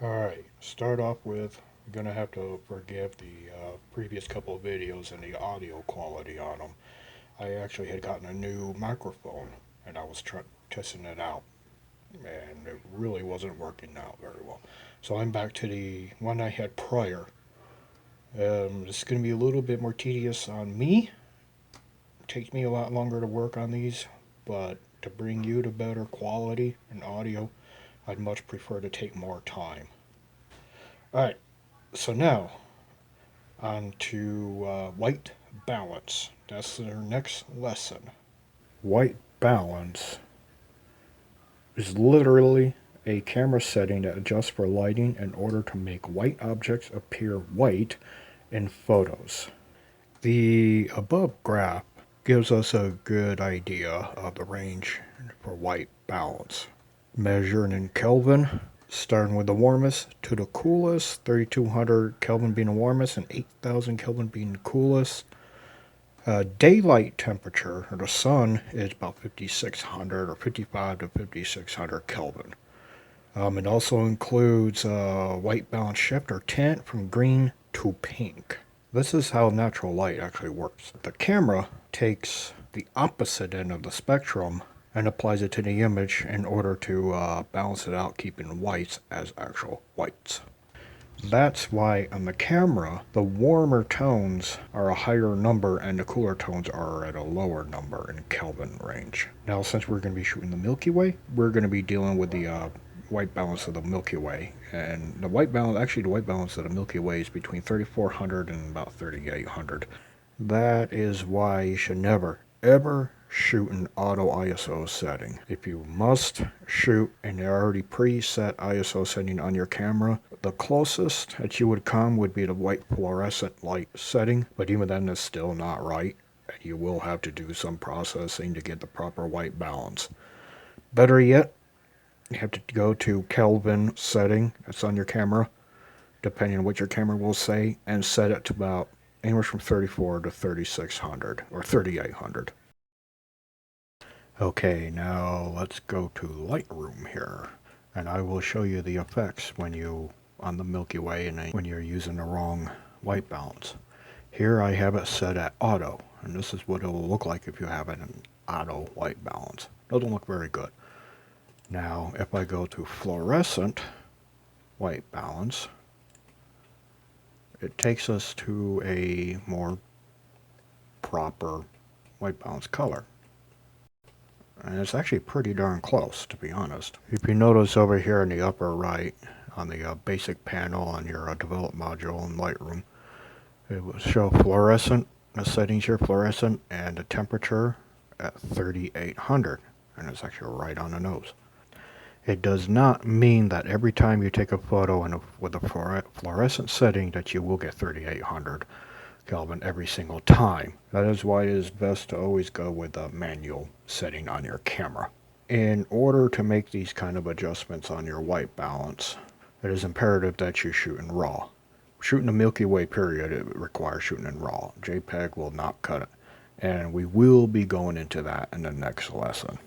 Alright, start off with, you're going to have to forgive the previous couple of videos and the audio quality on them. I actually had gotten a new microphone and I was testing it out, and it really wasn't working out very well. So I'm back to the one I had prior. It's going to be a little bit more tedious on me. It takes me a lot longer to work on these, but to bring you to better quality and audio, I'd much prefer to take more time. Alright, so now on to white balance. That's our next lesson. White balance is literally a camera setting that adjusts for lighting in order to make white objects appear white in photos. The above graph gives us a good idea of the range for white balance. Measuring in Kelvin, starting with the warmest to the coolest, 3200 Kelvin being the warmest and 8000 Kelvin being the coolest. Daylight temperature, or the sun, is about 5600 or 55 to 5600 Kelvin. It also includes white balance shift or tint from green to pink. This is how natural light actually works. The camera takes the opposite end of the spectrum and applies it to the image in order to balance it out, keeping whites as actual whites. That's why on the camera, the warmer tones are a higher number and the cooler tones are at a lower number in Kelvin range. Now, since we're going to be shooting the Milky Way, we're going to be dealing with the white balance of the Milky Way. And the white balance of the Milky Way is between 3400 and about 3800. That is why you should never, ever shoot an auto ISO setting. If you must shoot an already preset ISO setting on your camera, the closest that you would come would be the white fluorescent light setting, but even then it's still not right. You will have to do some processing to get the proper white balance. Better yet, you have to go to Kelvin setting that's on your camera, depending on what your camera will say, and set it to about anywhere from 34 to 3600 or 3800. Okay, now let's go to Lightroom here, and I will show you the effects when you on the Milky Way and when you're using the wrong white balance. Here I have it set at auto, and this is what it will look like if you have it in auto white balance. Doesn't look very good. Now if I go to fluorescent white balance, it takes us to a more proper white balance color. And it's actually pretty darn close, to be honest. If you notice over here in the upper right, on the basic panel on your develop module in Lightroom, it will show fluorescent, the settings here, fluorescent, and the temperature at 3800. And it's actually right on the nose. It does not mean that every time you take a photo with a fluorescent setting that you will get 3800 Kelvin every single time. That is why it is best to always go with a manual setting on your camera. In order to make these kind of adjustments on your white balance, it is imperative that you shoot in RAW. Shooting the Milky Way period, it requires shooting in RAW. JPEG will not cut it. And we will be going into that in the next lesson.